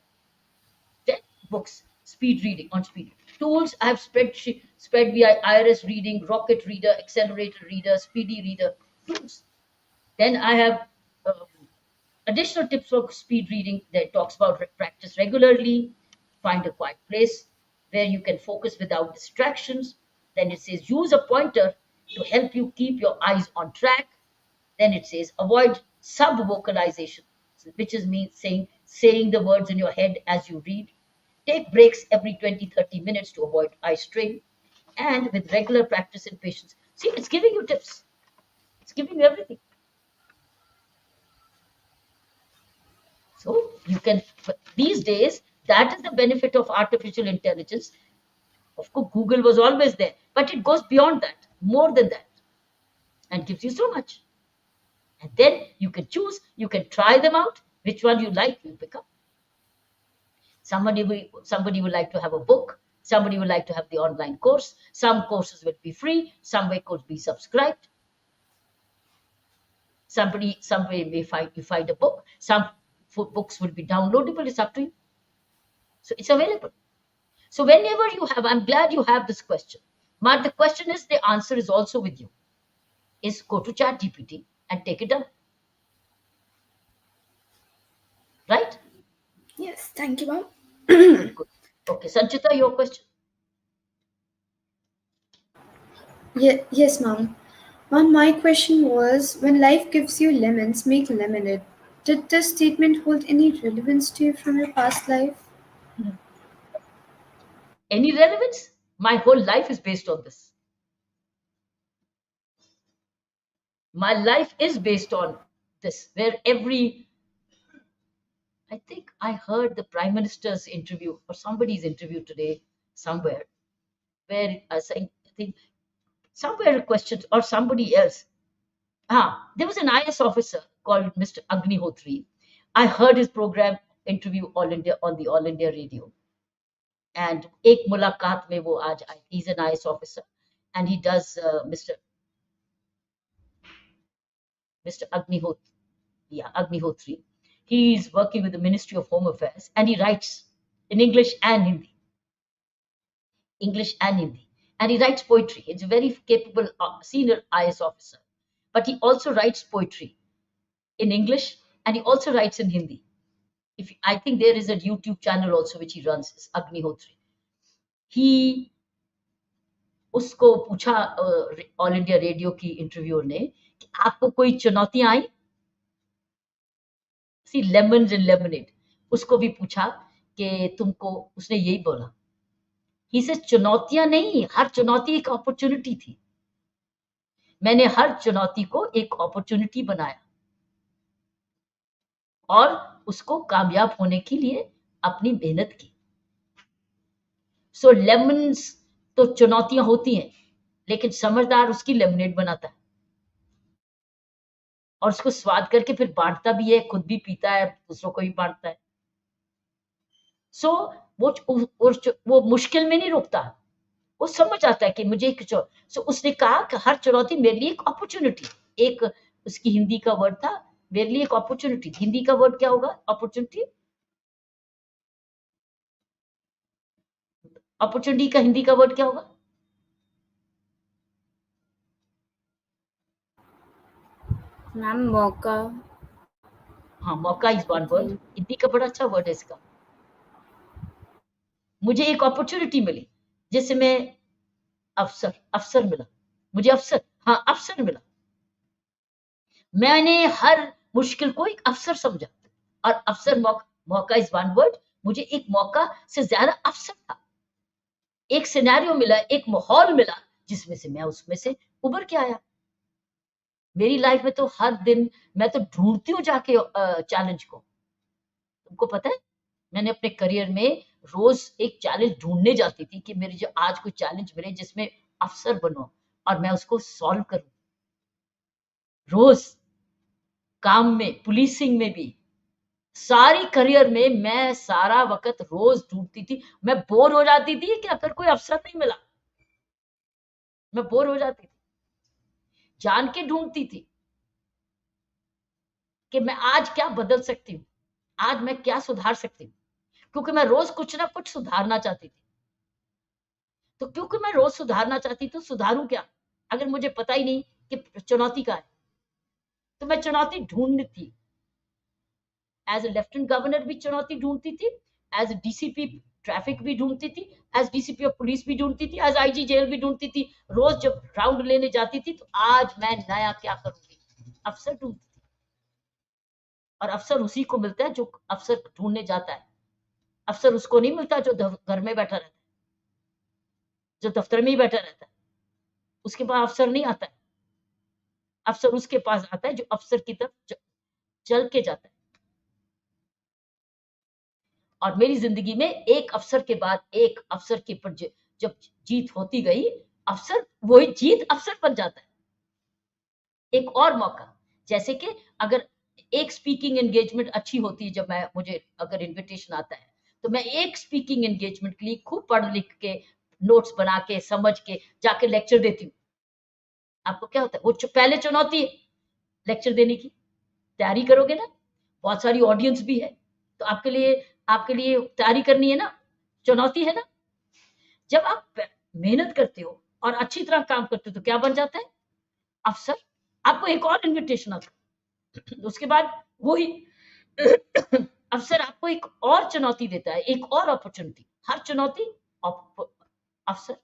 10 books, speed reading on speed. Tools, I have spread via iris reading, rocket reader, accelerator reader, speedy reader, tools. Then I have um, additional tips for speed reading that talks about practice regularly, find a quiet place where you can focus without distractions. Then it says use a pointer to help you keep your eyes on track. Then it says avoid sub vocalization, which is me saying the words in your head as you read. Take breaks every 20-30 minutes to avoid eye strain. And with regular practice and patience. See, it's giving you tips. It's giving you everything. So you can, but these days, that is the benefit of artificial intelligence. Of course, Google was always there, but it goes beyond that, more than that, and gives you so much. And then you can choose, you can try them out, which one you like, you pick up. Somebody will like to have a book, somebody will like to have the online course, some courses will be free, some way could be subscribed. Somebody may find a book, some books will be downloadable, it's up to you. So it's available. So whenever you have, I'm glad you have this question. But the question is, the answer is also with you. Is go to Chat GPT and take it down. Right? Yes, thank you, ma'am. Good, good. Okay, Sanchita, your question. Yes, ma'am. Ma'am, my question was when life gives you lemons, make lemonade. Did this statement hold any relevance to you from your past life? Any relevance? My whole life is based on this. My life is based on this, where I think I heard the Prime Minister's interview or somebody's interview today somewhere, where I think somewhere a question or somebody else. There was an IS officer called Mr. Agnihotri. I heard his program interview All India on the All India radio. And एक मुलाकात में वो आज आए. He's an IS officer, and he does Mr. Agnihotri. Yeah, Agnihotri. He is working with the Ministry of Home Affairs, and he writes in English and Hindi. English and Hindi. And he writes poetry. He's a very capable senior IS officer. But he also writes poetry in English, and he also writes in Hindi. I think there is a YouTube channel also which he runs, is Agnihotri. He उसको पूछा all India radio की interviewer ने कि आपको कोई चुनौतियां आई सी lemon and lemonade उसको भी पूछा कि तुमको उसने यही बोला ही से चुनौतियां नहीं हर चुनौती एक अपॉर्चुनिटी थी मैंने हर चुनौती को एक अपॉर्चुनिटी बनाया और उसको कामयाब होने के लिए अपनी मेहनत की सो लेमन्स तो चुनौतियां होती हैं लेकिन समझदार उसकी लेमनेड बनाता है और उसको स्वाद करके फिर बांटता भी है खुद भी पीता है दूसरों को भी बांटता है सो वो मुश्किल में नहीं रुकता वो समझ आता है कि मुझे सो उसने कहा कि हर चुनौती मेरे लिए एक अपॉर्चुनिटी एक उसकी हिंदी का वर्ड था मेरे लिए एक अपॉर्चुनिटी हिंदी का वर्ड क्या होगा अपॉर्चुनिटी अपॉर्चुनिटी का हिंदी का वर्ड क्या होगा मैम मौका हाँ मौका इज वन वर्ड हिंदी का बड़ा अच्छा वर्ड है इसका मुझे एक अपॉर्चुनिटी मिली जिससे मैं अवसर मिला मुझे अवसर मिला मैंने हर मुश्किल को एक अवसर समझा और अवसर मौका इज वन वर्ड मुझे एक मौका से ज्यादा अवसर था एक सिनेरियो मिला एक माहौल मिला जिसमें से मैं उसमें से उभर के आया मेरी लाइफ में तो हर दिन मैं तो ढूंढती हूँ जाके चैलेंज को तुमको पता है मैंने अपने करियर में रोज एक चैलेंज ढूंढने जाती थी कि मेरे जो आज कोई चैलेंज मिले जिसमें अफसर बनो और मैं उसको सॉल्व करूं रोज काम में पुलिसिंग में भी सारी करियर में मैं सारा वक्त रोज ढूंढती थी मैं बोर हो जाती थी कि अगर कोई अफसर नहीं मिला मैं बोर हो जाती थी जान के ढूंढती थी कि मैं आज क्या बदल सकती हूँ आज मैं क्या सुधार सकती हूँ क्योंकि मैं रोज कुछ ना कुछ सुधारना चाहती थी तो क्योंकि मैं रोज सुधारना चाहती तो सुधारूं क्या अगर मुझे पता ही नहीं कि चुनौती का है तो मैं चुनौती ढूंढती थी एज ए लेफ्टिनेंट गवर्नर भी चुनौती ढूंढती थी एज ए डीसीपी ट्रैफिक भी ढूंढती थी एज डीसीपी ऑफ पुलिस भी ढूंढती थी एज आईजी जेल भी ढूंढती थी रोज जब राउंड लेने जाती थी तो आज मैं नया क्या करूंगी अफसर ढूंढती थी और अफसर उसी को मिलता है जो अफसर ढूंढने जाता है अफसर उसको नहीं मिलता जो घर में बैठा रहता है जो दफ्तर में ही बैठा रहता है उसके पास अफसर नहीं आता है अफसर उसके पास आता है जो अफसर की तरफ चल के जाता है और मेरी जिंदगी में एक अफसर के बाद एक अफसर के पर जब जीत होती गई अफसर वही जीत अफसर बन जाता है एक और मौका जैसे कि अगर एक स्पीकिंग एंगेजमेंट अच्छी होती है जब मुझे अगर इनविटेशन आता है तो मैं एक स्पीकिंग एंगेजमेंट के लिए खूब पढ़ लिख के नोट्स बना के समझ के जाके लेक्चर देती हूँ आपको क्या होता है वो पहले चुनौती है लेक्चर देने की तैयारी करोगे ना बहुत सारी ऑडियंस भी है तो आपके लिए तैयारी करनी है ना चुनौती है ना जब आप मेहनत करते हो और अच्छी तरह काम करते हो तो क्या बन जाता है अफसर आपको एक और इनविटेशन आता है उसके बाद वही अफसर आपको एक और चुनौती देता है एक और अपॉर्चुनिटी हर चुनौती अफसर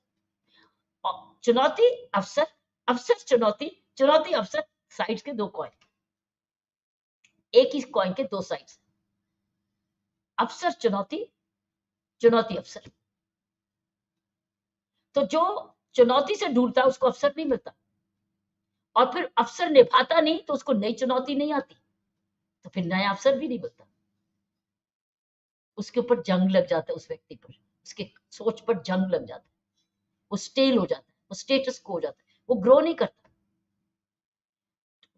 चुनौती अफसर अफसर चुनौती अफसर साइड के दो कॉइन एक ही कॉइन के दो साइड्स, अवसर चुनौती, चुनौती अवसर। तो जो चुनौती से ढूंढता है उसको अवसर नहीं मिलता, और फिर अवसर निभाता नहीं तो उसको नई चुनौती नहीं आती, तो फिर नया अवसर भी नहीं मिलता। उसके ऊपर जंग लग जाता है, उस व्यक्ति पर, उसके सोच पर जंग लग जाता है, वो स्टेल हो जाता है, वो स्टेटस को हो जाता है, वो ग्रो नहीं करता।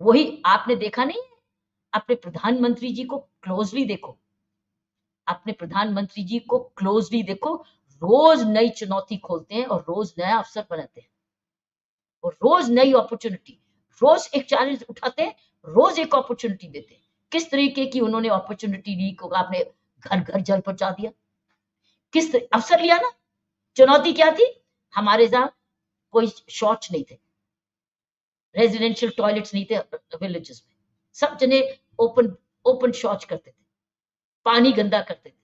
वही आपने देखा नहीं, अपने प्रधानमंत्री जी को क्लोजली देखो, अपने प्रधानमंत्री जी को क्लोजली देखो, रोज नई चुनौती खोलते हैं और रोज नया अवसर बनाते हैं, और रोज नई अपॉर्चुनिटी, रोज एक चैलेंज उठाते हैं, रोज एक अपॉर्चुनिटी देते हैं। किस तरीके की उन्होंने अपॉर्चुनिटी ली को आपने घर घर जल पहुंचा दिया, किस अवसर लिया ना। चुनौती क्या थी, हमारे साथ कोई शौच नहीं थे, रेजिडेंशियल टॉयलेट्स नहीं थे विलेजेस में, सब जने ओपन ओपन शौच करते थे, पानी गंदा करते थे,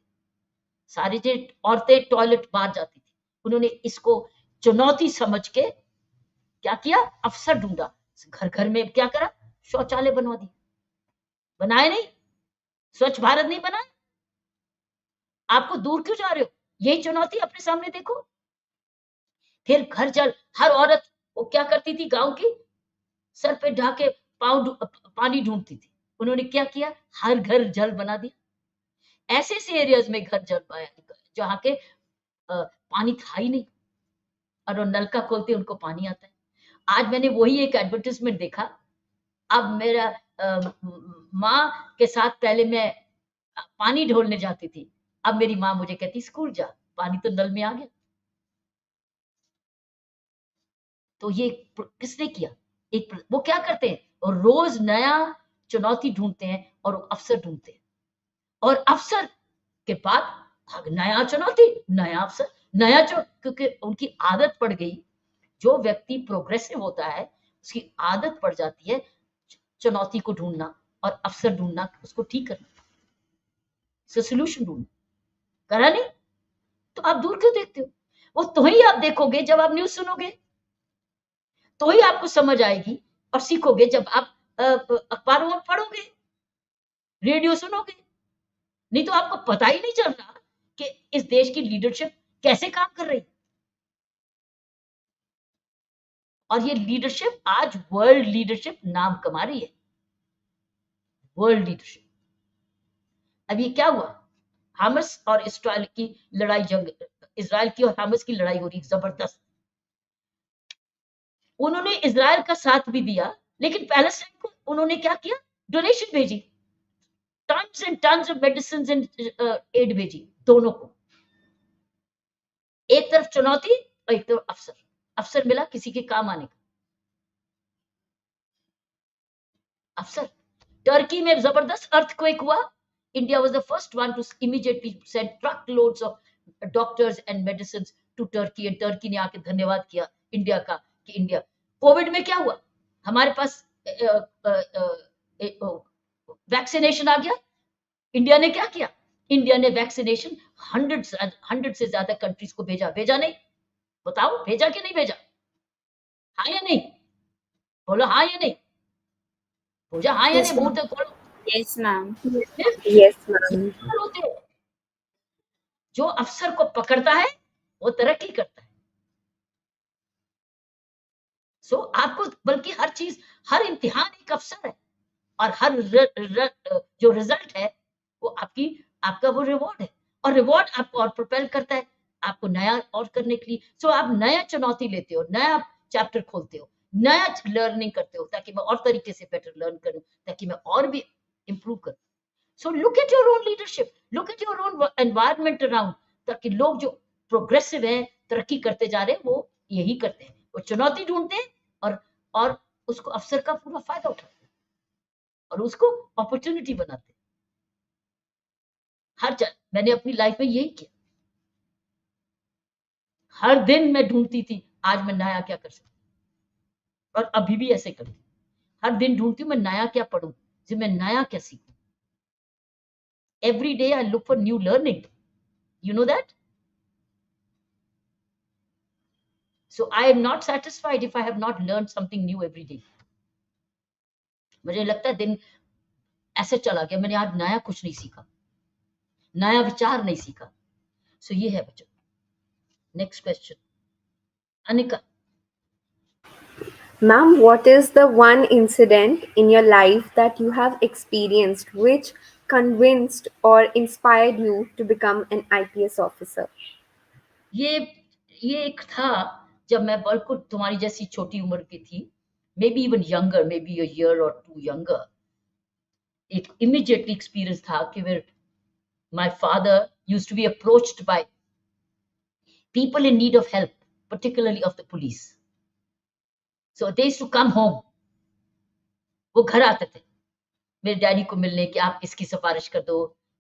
सारी औरतें टॉयलेट बाहर जाती थी। उन्होंने इसको चुनौती समझ के क्या किया, अवसर ढूंढा, घर घर में क्या करा, शौचालय बनवा दिए, बनाए नहीं, स्वच्छ भारत नहीं बनाए। आपको दूर क्यों जा रहे हो, यही चुनौती अपने सामने देखो। फिर घर जल, हर औरत वो क्या करती थी, गांव की सर पे ढाके पानी ढूंढती थी, उन्होंने क्या किया, हर घर जल बना दिया। ऐसे ऐसे एरियाज में घर जल पाया जहाँ के पानी था ही नहीं, और वो नलका खोलते उनको पानी आता है। आज मैंने वही एक एडवर्टाइजमेंट देखा, अब मेरा माँ के साथ पहले मैं पानी ढोलने जाती थी, अब मेरी माँ मुझे कहती स्कूल जा, पानी तो नल में आ गया। तो ये किसने किया, वो क्या करते हैं, और रोज नया चुनौती ढूंढते हैं और अवसर ढूंढते हैं, और अवसर के बाद नया चुनौती, नया अवसर, क्योंकि उनकी आदत पड़ गई। जो व्यक्ति प्रोग्रेसिव होता है उसकी आदत पड़ जाती है चुनौती को ढूंढना और अवसर ढूंढना, उसको ठीक करना, सोल्यूशन ढूंढना, करा नहीं तो आप दूर क्यों देखते हो। वो तो ही आप देखोगे जब आप न्यूज सुनोगे, तो ही आपको समझ आएगी और सीखोगे जब आप अखबारों में पढ़ोगे, रेडियो सुनोगे, नहीं तो आपको पता ही नहीं चल रहा कि इस देश की लीडरशिप कैसे काम कर रही। और ये लीडरशिप आज वर्ल्ड लीडरशिप नाम कमा रही है, वर्ल्ड लीडरशिप। अब ये क्या हुआ, हमास और इसराइल की लड़ाई, जंग इसराइल की और हमास की लड़ाई हो रही जबरदस्त। उन्होंने इसराइल का साथ भी दिया, लेकिन पैलेस्टाइन को उन्होंने क्या किया, डोनेशन भेजी, tons and tons of medicine and aid भेजी दोनों को। एक तरफ चुनौती और एक तरफ अवसर, अवसर मिला किसी के काम आने का अवसर। टर्की में जबरदस्त अर्थक्वेक हुआ, India was the first one to immediately send truck loads of doctors and medicine to Turkey, and Turkey ने आके धन्यवाद किया इंडिया का कि इंडिया। कोविड में क्या हुआ, हमारे पास वैक्सीनेशन आ गया, इंडिया ने क्या किया, इंडिया ने वैक्सीनेशन हंड्रेड से ज्यादा कंट्रीज को भेजा, भेजा नहीं, बताओ भेजा कि नहीं भेजा, हाँ या नहीं, बोलो हाँ या नहीं, भेजा हाँ या नहीं, मुंह खोलो। Yes, ma'am. Yes, ma'am. होते हैं, जो अवसर को पकड़ता है वो तरक्की करता है। सो आपको बल्कि हर चीज, हर इम्तिहान एक अवसर है, और हर जो रिजल्ट है वो आपका वो रिवॉर्ड है, और रिवॉर्ड आपको और प्रोपेल करता है आपको नया और करने के लिए। सो आप नया चुनौती लेते हो, नया चैप्टर खोलते हो, नया लर्निंग करते हो, ताकि मैं और तरीके से बेटर लर्न करूं, ताकि मैं और भी इंप्रूव करूं। So look at your own leadership, look at your own environment around, ताकि लोग जो प्रोग्रेसिव हैं, तरक्की करते जा रहे हैं, वो यही करते हैं, वो चुनौती ढूंढते हैं और उसको अवसर का पूरा फायदा उठाते हैं और उसको अपॉर्चुनिटी बनाते हैं। मैंने अपनी लाइफ में यही किया, हर दिन मैं ढूंढती थी आज मैं नया क्या कर सकती, और अभी भी ऐसे करती, हर दिन ढूंढती हूँ मैं नया क्या पढ़ूं, जो मैं नया क्या सीखूं। Every day I look for new learning. You know that? So I am not satisfied if I have not learned something new every day. मुझे लगता है दिन ऐसे चला गया, मैंने आज नया कुछ नहीं सीखा, नया विचार नहीं सीखा। सो ये है बच्चों। Next question, Anika. Ma'am, what is the one incident in your life that you have experienced which convinced or inspired you to become an IPS officer? ये एक था जब मैं बिल्कुल तुम्हारी जैसी छोटी उम्र की थी, may be even younger, may be a year और 2 यंगर। एक इमीडिएटली एक्सपीरियंस था कि फिर my father used to be approached by people in need of help, particularly of the police. So they used to come home. वो घर आते थे मेरे डैडी को मिलने कि आप इसकी सिफारिश कर दो,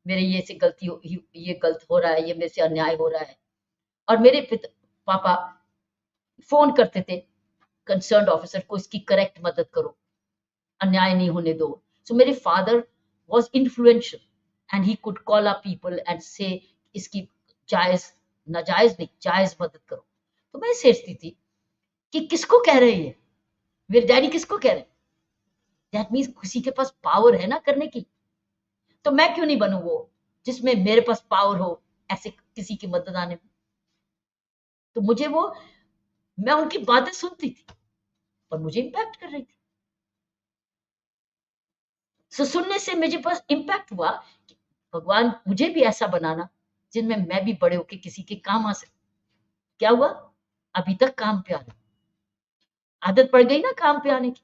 मेरे ये से गलती ये गलत हो रहा है, ये मेरे से अन्याय हो रहा है। और मेरे पापा फोन करते थे कंसर्न्ड ऑफिसर को, इसकी करेक्ट मदद करो, अन्याय नहीं होने दो। सो मेरे father was influential and he could call up people and से इसकी जायज नाजायज नहीं, जायज मदद करो। तो मैं सोचती थी कि किसको कह रहे हैं ये, मेरे डैडी किसको कह रहे हैं? दैट मीन्स किसी के पास पावर है ना करने की, तो मैं क्यों नहीं बनूं वो जिसमें मेरे पास पावर हो ऐसे किसी की मदद आने में। तो मुझे वो, मैं उनकी बातें सुनती थी और मुझे इम्पैक्ट कर रही थी। सो सुनने से मुझे पास इम्पैक्ट हुआ कि भगवान मुझे भी ऐसा बनाना जिनमें मैं भी बड़े होके किसी के काम आ सकूं। क्या हुआ? अभी तक काम पे आ रहा, आदत पड़ गई ना काम पे आने की,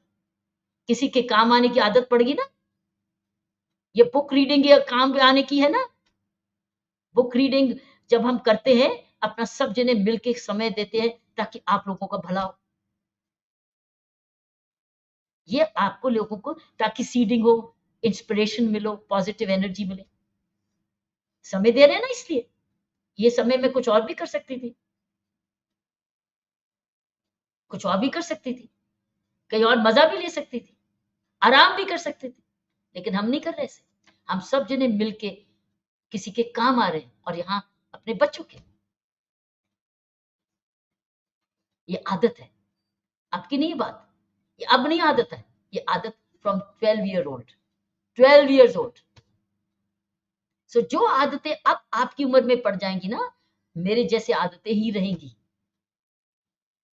किसी के काम आने की आदत पड़ गई ना। ये बुक रीडिंग या काम पे आने की है ना। बुक रीडिंग जब हम करते हैं, अपना सब जने मिलके समय देते हैं ताकि आप लोगों का भला हो, ये आपको लोगों को, ताकि सीडिंग हो, इंस्पिरेशन मिलो, पॉजिटिव एनर्जी मिले। समय दे रहे हैं ना, इसलिए ये समय में कुछ और भी कर सकती थी, कुछ और भी कर सकती थी, कहीं और मजा भी ले सकती थी, आराम भी कर सकते थे, लेकिन हम नहीं कर रहे ऐसे। हम सब जने मिलके किसी के काम आ रहे हैं, और यहाँ अपने बच्चों के। ये आदत है, आपकी नहीं बात, ये अब नहीं आदत है, ये आदत from 12 year old, 12 years old. So जो आदतें अब आपकी उम्र में पड़ जाएंगी ना, मेरे जैसे आदतें ही रहेंगी,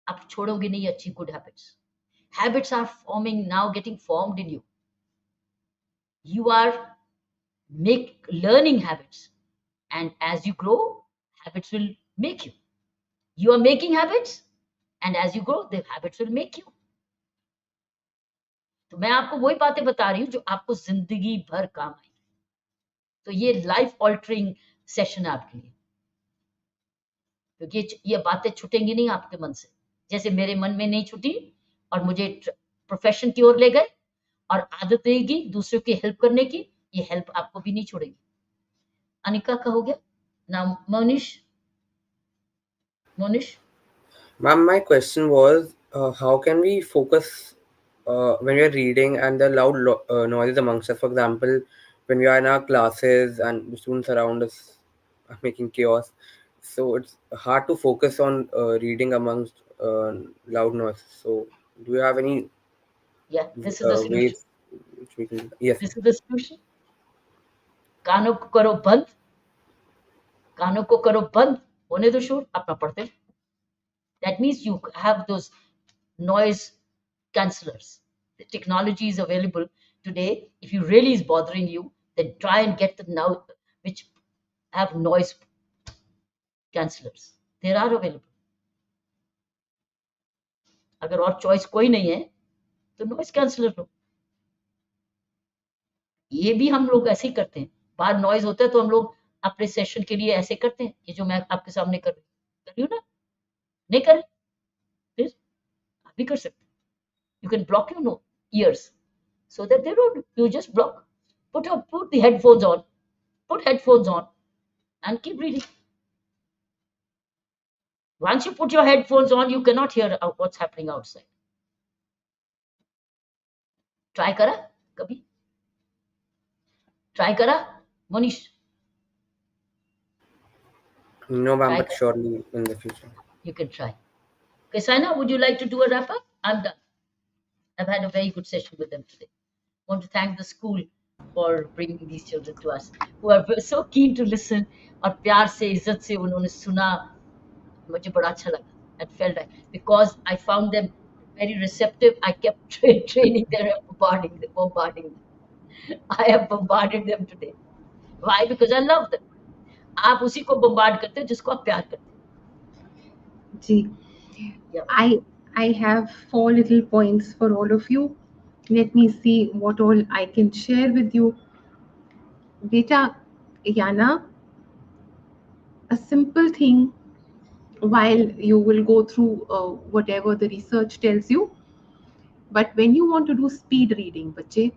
आप छोड़ोगे नहीं अच्छी good habits. Habits are forming now, getting formed in you. You are learning habits, and as you grow, habits will make you. You are making habits, and as you grow, the habits will make you. तो मैं आपको वही बातें बता रही हूँ जो आपको जिंदगी भर काम आएगी। तो ये लाइफ ऑल्टरिंग सेशन है आपके लिए, क्योंकि ये बातें छूटेंगी नहीं आपके मन से, जैसे मेरे मन में नहीं छूटी और मुझे प्रोफेशन की ओर ले गए और आदत देगी दूसरों की हेल्प करने की, ये हेल्प आपको भी नहीं छोड़ेगी। अनिका का हो गया ना, Monish. Ma'am, my question was, how can we focus when we are reading and the loud noises amongst us? For example, when we are in our classes and the students around us are making chaos, so it's hard to focus on reading amongst loud noise. So, do you have any Yeah, this is the solution. ways which we can? Yes. This is the solution. कानों को करो बंद, कानों को करो बंद, होने दो शोर, अपना पढ़ते हैं। That means you have those noise cancellers. The technology is available today. If you really is bothering you, then try and get them now which have noise cancellers. There are available. अगर और choice कोई नहीं है तो noise canceller लो। ये भी हम लोग ऐसे ही करते हैं, बाहर नॉइज होता है तो हम लोग अपने सेशन के लिए ऐसे करते हैं, ये जो मैं आपके सामने कर रही हूँ ना, नहीं कर फिर आप भी कर सकते। You can block your no ears so that they don't, you just block, put the headphones on, put headphones on and keep reading. Once you put your headphones on, you cannot hear what's happening outside. Try करा कभी, try करा Monish? No, ma'am, but surely in the future. You can try. Okay, Saina, would you like to do a wrap up? I'm done. I've had a very good session with them today. Want to thank the school for bringing these children to us, who are so keen to listen. और प्यार से इज्जत से उन्होंने सुना. मुझे बड़ा अच्छा लगा. It felt like, because I found them very receptive, I kept training them and bombarding them. I have bombarded them today. Why? Because I love them. आप उसी को bombard करते हो जिसको आप प्यार करते जी, हो. Yeah. I have 4 little points for all of you. Let me see what all I can share with you. Beta, Yana, a simple thing, while you will go through whatever the research tells you, but when you want to do speed reading, bache,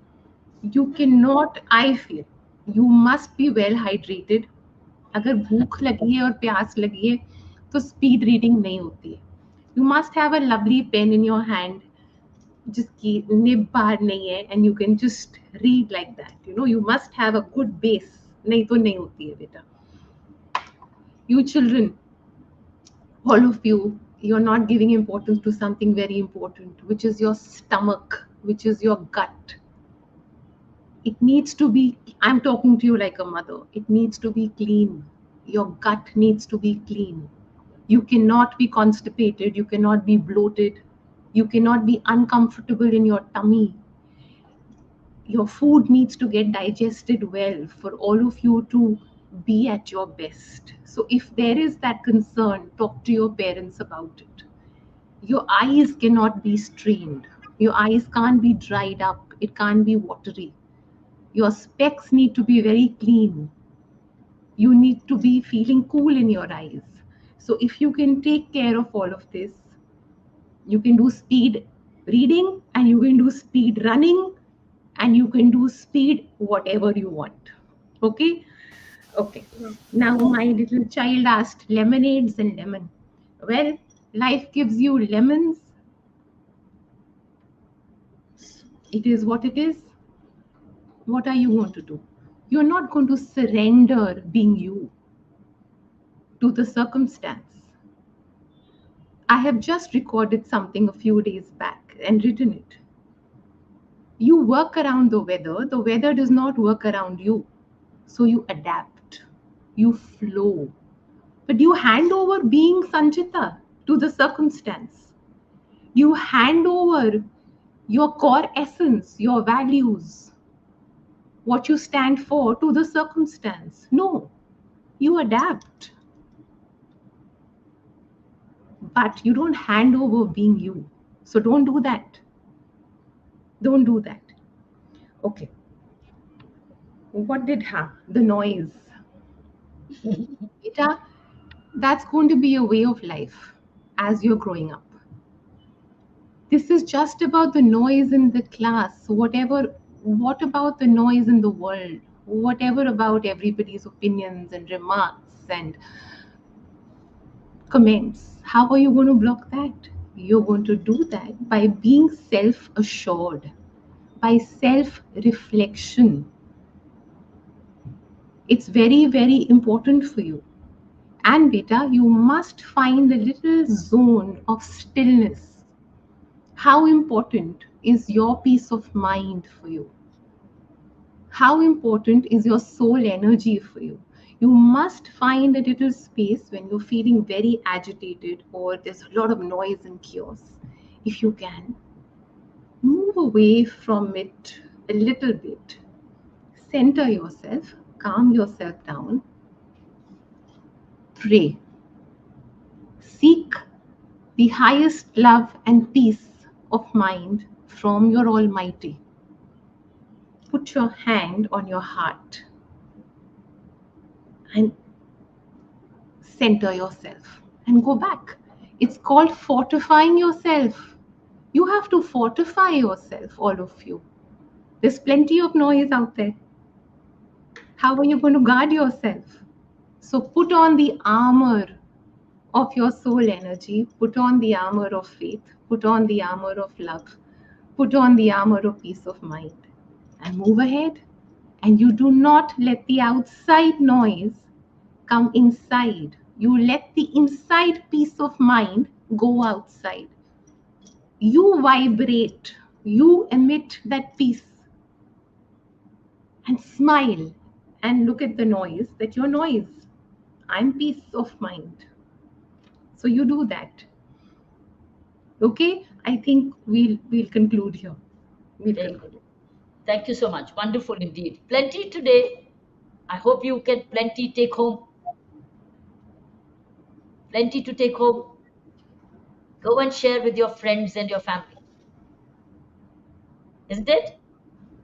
you cannot, I feel, you must be well hydrated. अगर भूख लगी है और प्यास लगी है तो speed reading नहीं होती है. You must have a lovely pain in your hand जिसकी निब बाहर नहीं है, and you can just read like that. You must have a good base, नहीं तो नहीं होती है बेटा. You children, all of you, you're not giving importance to something very important, which is your stomach, which is your gut. It needs to be, I'm talking to you like a mother, it needs to be clean. Your gut needs to be clean. You cannot be constipated, you cannot be bloated, you cannot be uncomfortable in your tummy. Your food needs to get digested well for all of you to be at your best. So if there is that concern, talk to your parents about it. Your eyes cannot be strained, your eyes can't be dried up, it can't be watery. Your specs need to be very clean. You need to be feeling cool in your eyes. So if you can take care of all of this, you can do speed reading, and you can do speed running, and you can do speed whatever you want. Okay? Okay. Now my little child asked lemonades and lemon. Well, life gives you lemons. It is what it is. What are you going to do? You're not going to surrender being you to the circumstance. I have just recorded something a few days back and written it. You work around the weather does not work around you. So you adapt, you flow. But you hand over being Sanchita to the circumstance. You hand over your core essence, your values, what you stand for to the circumstance. No, you adapt. But you don't hand over being you. So don't do that. Don't do that. Okay. What did the noise? Beta, that's going to be a way of life as you're growing up. This is just about the noise in the class. What about the noise in the world? Whatever about everybody's opinions and remarks and comments? How are you going to block that? You're going to do that by being self-assured, by self-reflection. It's very, very important for you. And beta, you must find a little zone of stillness. How important is your peace of mind for you? How important is your soul energy for you? You must find a little space when you're feeling very agitated or there's a lot of noise and chaos. If you can, move away from it a little bit. Center yourself, calm yourself down, pray. Seek the highest love and peace of mind from your Almighty. Put your hand on your heart and center yourself and go back. It's called fortifying yourself. You have to fortify yourself, all of you. There's plenty of noise out there. How are you going to guard yourself? So put on the armor of your soul energy, put on the armor of faith, put on the armor of love, put on the armor of peace of mind, and move ahead. And you do not let the outside noise come inside. You let the inside peace of mind go outside. You vibrate, you emit that peace. and smile and look at the noise that you're noise. I'm peace of mind. So you do that. Okay? I think we'll conclude here. We'll Very conclude. good. Thank you so much. Wonderful indeed. Plenty today. I hope you can plenty take home. Plenty to take home. Go and share with your friends and your family. Isn't it?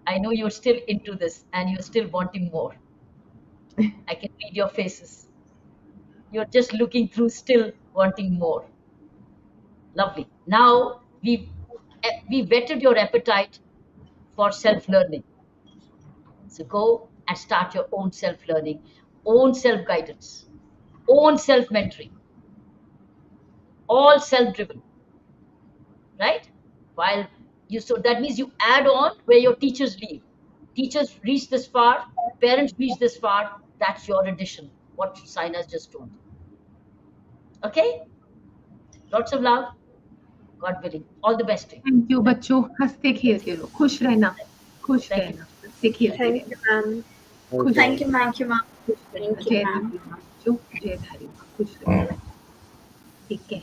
I know you're still into this and you're still wanting more. I can read your faces. You're just looking through, still wanting more. Lovely. Now we whetted your appetite for self-learning. So go and start your own self-learning, own self-guidance, own self-mentoring, all self-driven, right? While so that means you add on where your teachers leave. Teachers reach this far, parents reach this far. That's your addition. What Saina's just told. Okay. Lots of love. God willing. All the best to you. Thank you बच्चों हंसते खेलते रहो खुश रहना Thank you. हंसते खेलते Thank you, रहना ma'am. खुश Thank you. रहना Thank you, ma'am. खुश रहना Thank you, जय ma'am. धारी माँ बच्चों जय धारी माँ खुश रहना ठीक है